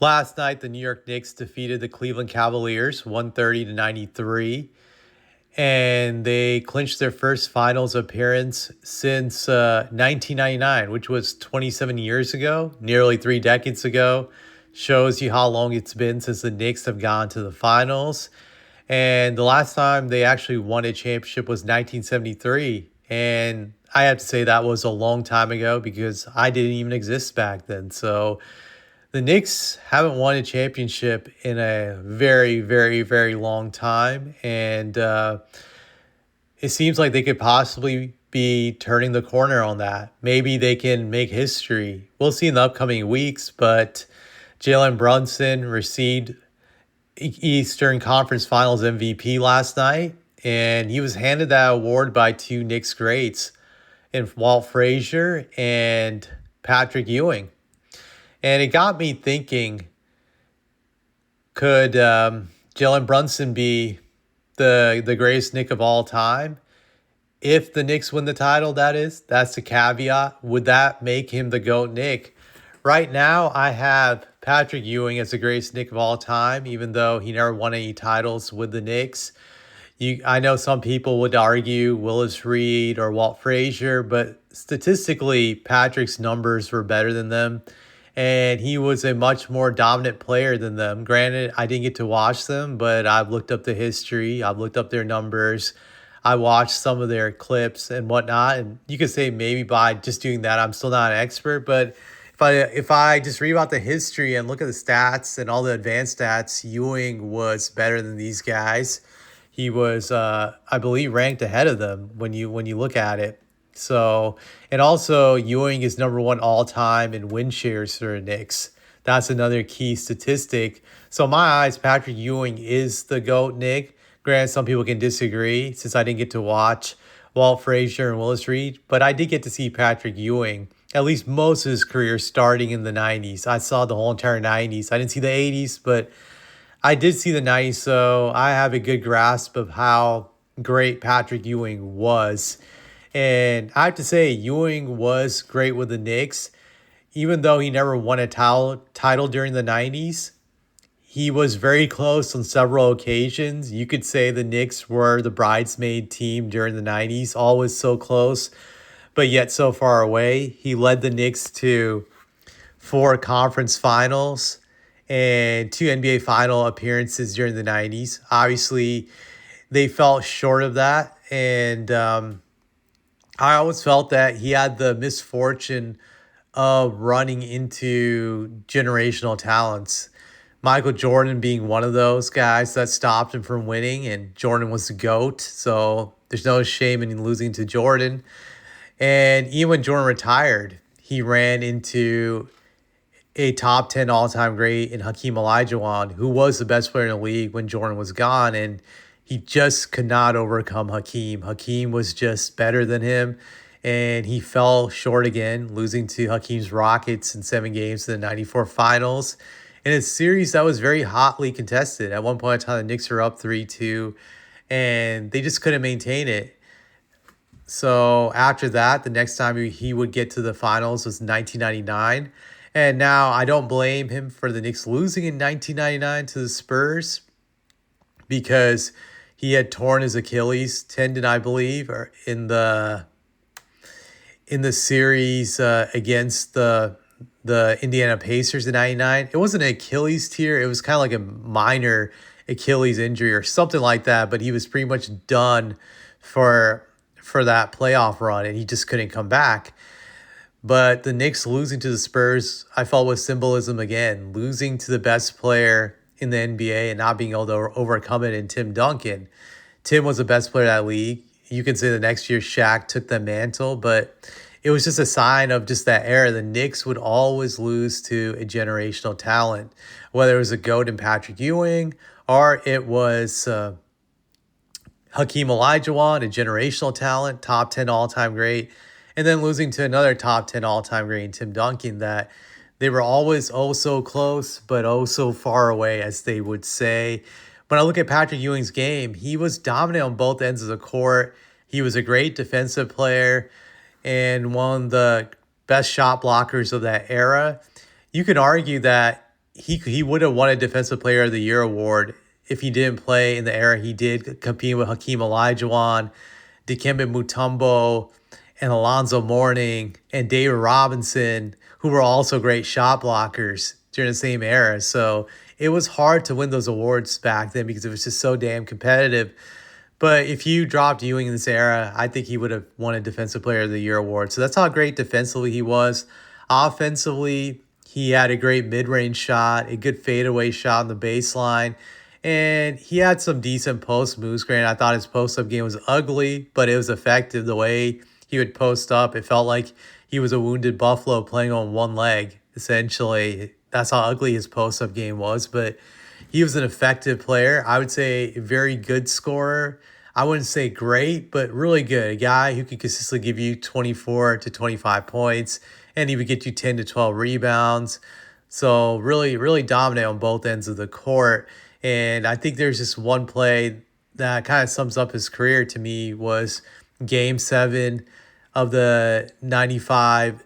Last night, the New York Knicks defeated the Cleveland Cavaliers 130 to 93, and they clinched their first finals appearance since 1999, which was 27 years ago, nearly 3 decades ago. Shows you how long it's been since the Knicks have gone to the finals. And the last time they actually won a championship was 1973. And I have to say that was a long time ago because I didn't even exist back then. So the Knicks haven't won a championship in a very, very, very long time. And it seems like they could possibly be turning the corner on that. Maybe they can make history. We'll see in the upcoming weeks, but Jalen Brunson received Eastern Conference Finals MVP last night, and he was handed that award by two Knicks greats, in Walt Frazier and Patrick Ewing. And it got me thinking, could Jalen Brunson be the greatest Knick of all time? If the Knicks win the title, that is. That's the caveat. Would that make him the GOAT Knick? Right now, I have Patrick Ewing as the greatest Knick of all time, even though he never won any titles with the Knicks. I know some people would argue Willis Reed or Walt Frazier, but statistically, Patrick's numbers were better than them, and he was a much more dominant player than them. Granted, I didn't get to watch them, but I've looked up the history. I've looked up their numbers. I watched some of their clips and whatnot, and you could say maybe by just doing that, I'm still not an expert, but if I just read about the history and look at the stats and all the advanced stats, Ewing was better than these guys. He was, I believe, ranked ahead of them when you look at it. So, and also Ewing is number one all time in win shares for the Knicks. That's another key statistic. So in my eyes, Patrick Ewing is the GOAT Knick. Granted, some people can disagree since I didn't get to watch Walt Frazier and Willis Reed, but I did get to see Patrick Ewing at least most of his career starting in the 90s. I saw the whole entire 90s. I didn't see the 80s, but I did see the 90s, so I have a good grasp of how great Patrick Ewing was. And I have to say, Ewing was great with the Knicks. Even though he never won a title during the 90s, he was very close on several occasions. You could say the Knicks were the bridesmaid team during the 90s, always so close, but yet so far away. He led the Knicks to 4 conference finals and 2 NBA final appearances during the 90s. Obviously, they fell short of that. And I always felt that he had the misfortune of running into generational talents. Michael Jordan being one of those guys that stopped him from winning, and Jordan was the GOAT. So there's no shame in losing to Jordan. And even when Jordan retired, he ran into a top 10 all-time great in Hakeem Olajuwon, who was the best player in the league when Jordan was gone, and he just could not overcome Hakeem. Hakeem was just better than him, and he fell short again, losing to Hakeem's Rockets in 7 games in the 94 finals. In a series that was very hotly contested. At one point in time, the Knicks were up 3-2, and they just couldn't maintain it. So after that, the next time he would get to the finals was 1999. And now I don't blame him for the Knicks losing in 1999 to the Spurs because he had torn his Achilles tendon, I believe, or in the series against the Indiana Pacers in 99. It wasn't an Achilles tear. It was kind of like a minor Achilles injury or something like that, but he was pretty much done for that playoff run, and he just couldn't come back. But the Knicks losing to the Spurs, I felt was symbolism again. Losing to the best player in the NBA and not being able to overcome it in Tim Duncan. Tim was the best player of that league. You can say the next year Shaq took the mantle, but it was just a sign of just that era. The Knicks would always lose to a generational talent, whether it was a GOAT in Patrick Ewing or it was Hakeem Olajuwon, a generational talent, top 10 all-time great, and then losing to another top 10 all-time great in Tim Duncan, that they were always oh so close, but oh so far away, as they would say. When I look at Patrick Ewing's game, he was dominant on both ends of the court. He was a great defensive player and one of the best shot blockers of that era. You could argue that he would have won a Defensive Player of the Year award if he didn't play in the era he did, competing with Hakeem Olajuwon, Dikembe Mutombo, and Alonzo Mourning, and David Robinson, who were also great shot blockers during the same era. So it was hard to win those awards back then because it was just so damn competitive. But if you dropped Ewing in this era, I think he would have won a Defensive Player of the Year award. So that's how great defensively he was. Offensively, he had a great mid-range shot, a good fadeaway shot on the baseline, and he had some decent post moves. Granted, I thought his post-up game was ugly, but it was effective the way he would post up. It felt like he was a wounded buffalo playing on one leg, essentially. That's how ugly his post-up game was, but he was an effective player. I would say a very good scorer. I wouldn't say great, but really good. A guy who could consistently give you 24 to 25 points, and he would get you 10 to 12 rebounds. So really, really dominant on both ends of the court. And I think there's just one play that kind of sums up his career to me was Game 7 of the 95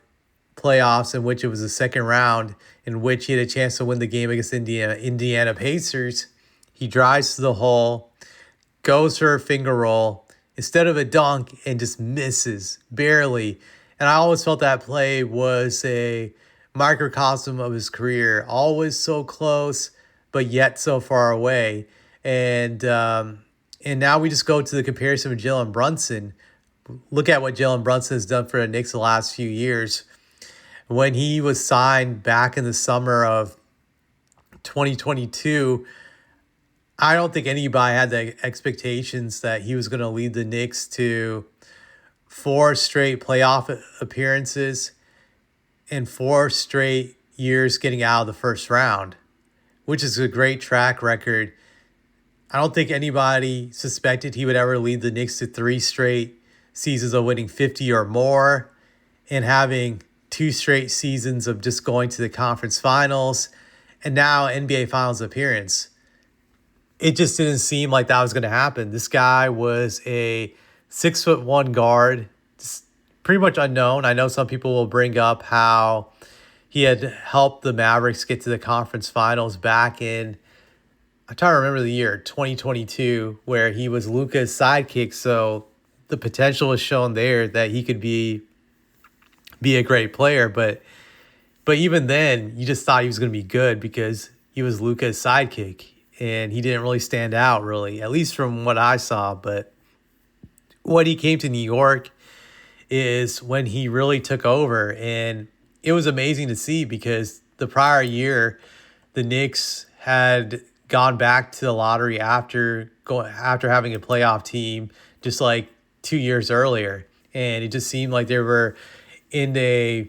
playoffs, in which it was the second round, in which he had a chance to win the game against Indiana Pacers. He drives to the hole, goes for a finger roll instead of a dunk, and just misses barely. And I always felt that play was a microcosm of his career. Always so close, but yet so far away. And now we just go to the comparison with Jalen Brunson. Look at what Jalen Brunson has done for the Knicks the last few years. When he was signed back in the summer of 2022, I don't think anybody had the expectations that he was going to lead the Knicks to 4 straight playoff appearances and 4 straight years getting out of the first round, which is a great track record. I don't think anybody suspected he would ever lead the Knicks to 3 straight seasons of winning 50 or more and having 2 straight seasons of just going to the conference finals and now NBA finals appearance. It just didn't seem like that was going to happen. This guy was a 6'1" guard, just pretty much unknown. I know some people will bring up how he had helped the Mavericks get to the conference finals back in, I'm trying to remember the year, 2022, where he was Luka's sidekick. So the potential was shown there that he could be a great player. But even then, you just thought he was going to be good because he was Luka's sidekick. And he didn't really stand out, really, at least from what I saw. But when he came to New York is when he really took over. And it was amazing to see because the prior year, the Knicks had gone back to the lottery after having a playoff team just like 2 years earlier. And it just seemed like they were in a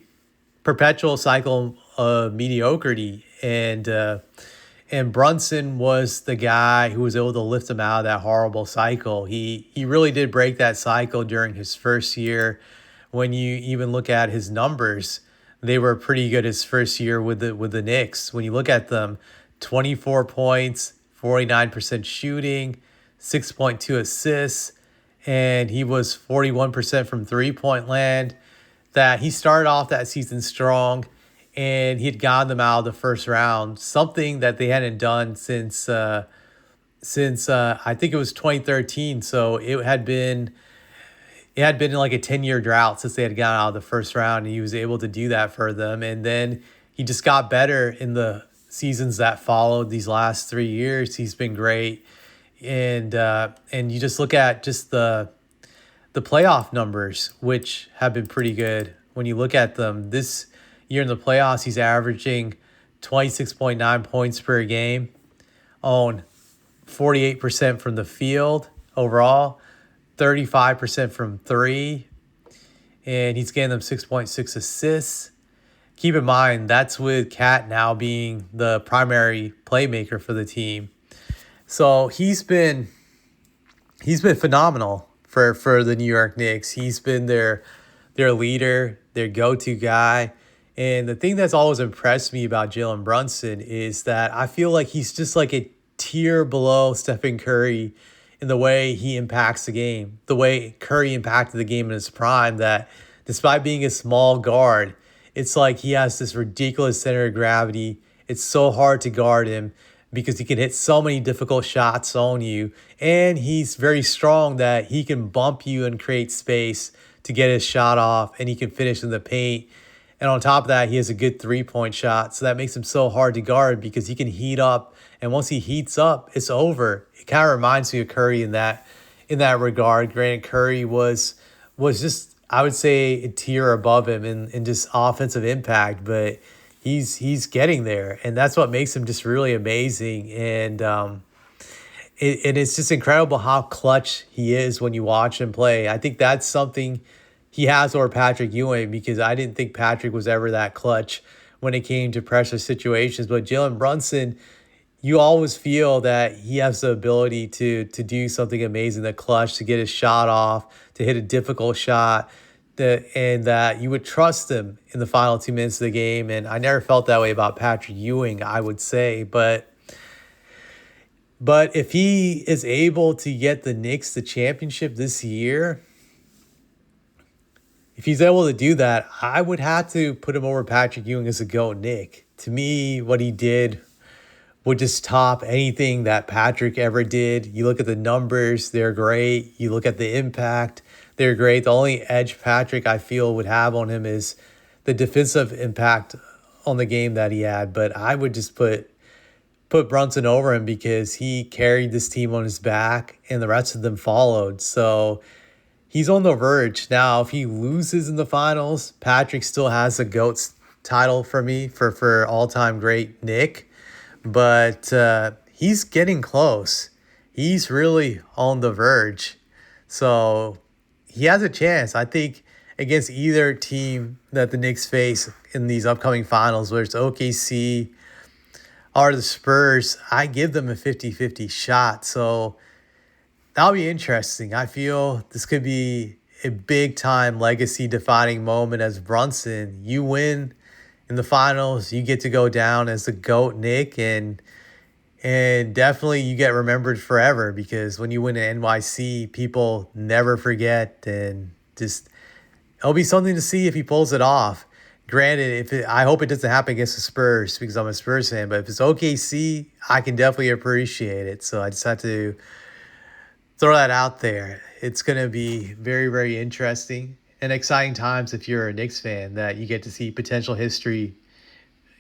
perpetual cycle of mediocrity. And Brunson was the guy who was able to lift them out of that horrible cycle. He really did break that cycle during his first year. When you even look at his numbers, they were pretty good his first year with the Knicks. When you look at them, 24 points, 49% shooting, 6.2 assists, and he was 41% from three-point land. That he started off that season strong, and he had gotten them out of the first round, something that they hadn't done since I think it was 2013. So it had been like a 10-year drought since they had gotten out of the first round, and he was able to do that for them. And then he just got better in the seasons that followed. These last 3 years, he's been great. And you just look at just the playoff numbers, which have been pretty good. When you look at them, this year in the playoffs, he's averaging 26.9 points per game, on 48% from the field overall, 35% from 3, and he's getting them 6.6 assists. Keep in mind, that's with Cat now being the primary playmaker for the team. So he's been phenomenal for the New York Knicks. He's been their leader, their go-to guy. And the thing that's always impressed me about Jalen Brunson is that I feel like he's just like a tier below Stephen Curry in the way he impacts the game, the way Curry impacted the game in his prime, that despite being a small guard, it's like he has this ridiculous center of gravity It's so hard to guard him because he can hit so many difficult shots on you. And he's very strong that he can bump you and create space to get his shot off, and he can finish in the paint. And on top of that, he has a good 3-point shot. So that makes him so hard to guard because he can heat up. And once he heats up, it's over. It kind of reminds me of Curry in that regard. Granted, Curry was just, I would say, a tier above him in just offensive impact, but he's getting there, and that's what makes him just really amazing. And it's just incredible how clutch he is when you watch him play. I think that's something he has over Patrick Ewing, because I didn't think Patrick was ever that clutch when it came to pressure situations. But Jalen Brunson, you always feel that he has the ability to do something amazing, the clutch, to get his shot off, to hit a difficult shot, and that you would trust him in the final 2 minutes of the game. And I never felt that way about Patrick Ewing, I would say. But if he is able to get the Knicks the championship this year, if he's able to do that, I would have to put him over Patrick Ewing as a GOAT Knick. To me, what he did would just top anything that Patrick ever did. You look at the numbers, they're great. You look at the impact, they're great. The only edge Patrick, I feel, would have on him is the defensive impact on the game that he had. But I would just put Brunson over him because he carried this team on his back and the rest of them followed. So he's on the verge. Now, if he loses in the finals, Patrick still has a GOAT title for me for all-time great Knick. But he's getting close. He's really on the verge. So he has a chance, I think, against either team that the Knicks face in these upcoming finals, whether it's OKC or the Spurs. I give them a 50-50 shot. So that'll be interesting. I feel this could be a big-time legacy-defining moment as Brunson. You win in the finals, you get to go down as the GOAT Knick, and definitely you get remembered forever, because when you win an NYC, people never forget, and just it'll be something to see if he pulls it off. Granted, I hope it doesn't happen against the Spurs because I'm a Spurs fan, but if it's OKC, I can definitely appreciate it. So I just have to throw that out there. It's going to be very, very interesting and exciting times if you're a Knicks fan, that you get to see potential history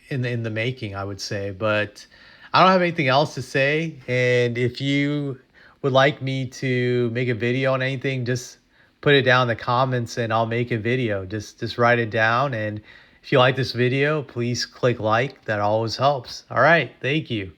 in the making, I would say. But I don't have anything else to say. And if you would like me to make a video on anything, just put it down in the comments and I'll make a video. Just write it down. And if you like this video, please click like. That always helps. All right. Thank you.